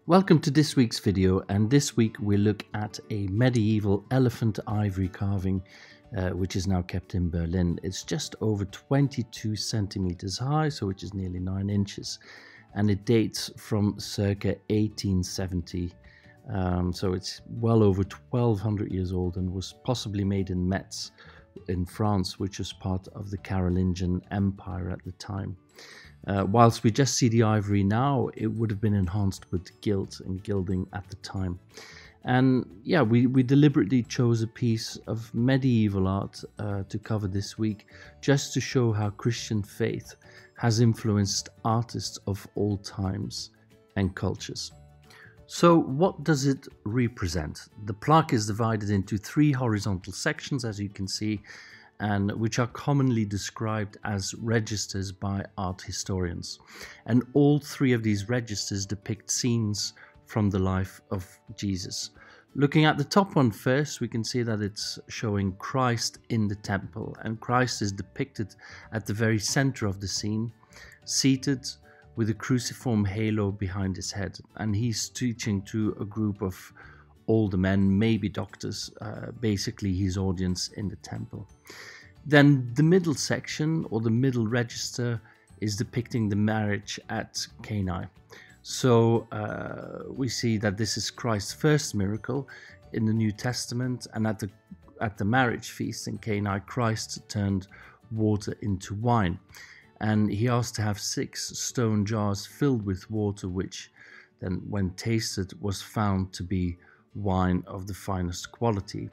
Welcome to this week's video, and this week we look at a medieval elephant ivory carving which is now kept in Berlin. It's just over 22 centimeters high, so which is nearly 9 inches, and it dates from circa 1870. So it's well over 1200 years old and was possibly made in Metz in France, which was part of the Carolingian Empire at the time. Whilst we just see the ivory now, it would have been enhanced with gilt and gilding at the time. And yeah, we deliberately chose a piece of medieval art to cover this week, just to show how Christian faith has influenced artists of all times and cultures. So what does it represent? The plaque is divided into 3 horizontal sections, as you can see, and which are commonly described as registers by art historians. And all 3 of these registers depict scenes from the life of Jesus. Looking at the top one first, we can see that it's showing Christ in the temple, and Christ is depicted at the very center of the scene, seated with a cruciform halo behind his head, and he's teaching to a group of older men, maybe doctors, basically his audience in the temple. Then the middle section, or the middle register, is depicting the marriage at Cana. So we see that this is Christ's first miracle in the New Testament, and at the marriage feast in Cana, Christ turned water into wine, and he asked to have 6 stone jars filled with water, which then, when tasted, was found to be wine of the finest quality.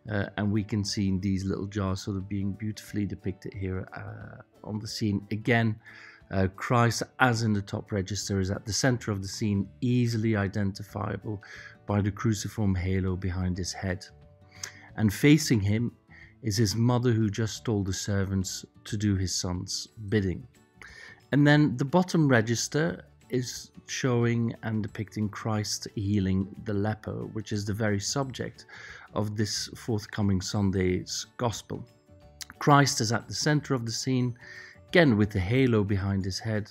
And we can see these little jars sort of being beautifully depicted here on the scene. Again, Christ, as in the top register, is at the center of the scene, easily identifiable by the cruciform halo behind his head. And facing him is his mother, who just told the servants to do his son's bidding. And then the bottom register is showing and depicting Christ healing the leper, which is the very subject of this forthcoming Sunday's gospel. Christ is at the center of the scene, again with the halo behind his head,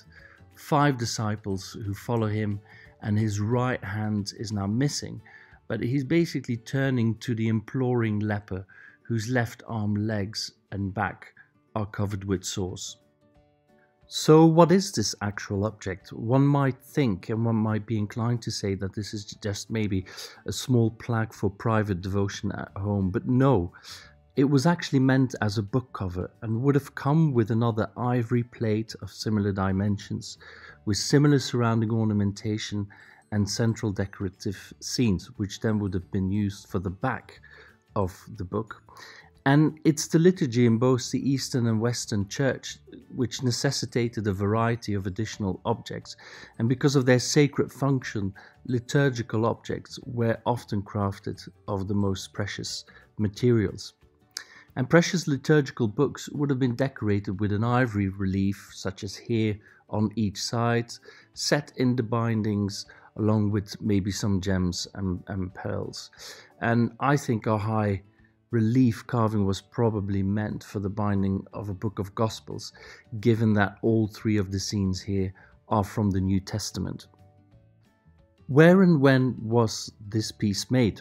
5 disciples who follow him, and his right hand is now missing, but he's basically turning to the imploring leper, whose left arm, legs and back are covered with sores. So what is this actual object? One might think, and one might be inclined to say, that this is just maybe a small plaque for private devotion at home, but no, it was actually meant as a book cover and would have come with another ivory plate of similar dimensions, with similar surrounding ornamentation and central decorative scenes, which then would have been used for the back of the book. And it's the liturgy in both the Eastern and Western Church which necessitated a variety of additional objects, and because of their sacred function, liturgical objects were often crafted of the most precious materials. And precious liturgical books would have been decorated with an ivory relief, such as here on each side, set in the bindings along with maybe some gems and pearls. And I think our high relief carving was probably meant for the binding of a book of Gospels, given that all 3 of the scenes here are from the New Testament. Where and when was this piece made?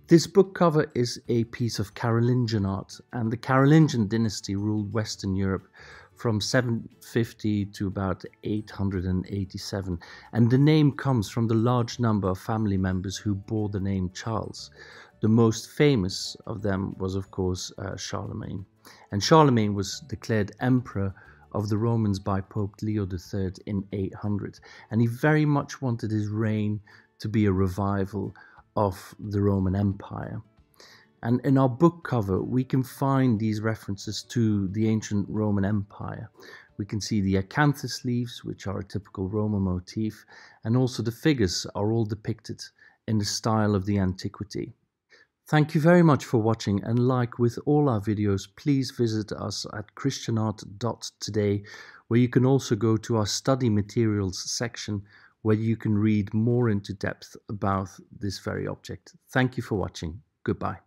This book cover is a piece of Carolingian art, and the Carolingian dynasty ruled Western Europe from 750 to about 887, and the name comes from the large number of family members who bore the name Charles. The most famous of them was, of course, Charlemagne. And Charlemagne was declared emperor of the Romans by Pope Leo III in 800. And he very much wanted his reign to be a revival of the Roman Empire. And in our book cover, we can find these references to the ancient Roman Empire. We can see the acanthus leaves, which are a typical Roman motif, and also the figures are all depicted in the style of the antiquity. Thank you very much for watching, and like with all our videos, please visit us at christianart.today, where you can also go to our study materials section, where you can read more into depth about this very object. Thank you for watching. Goodbye.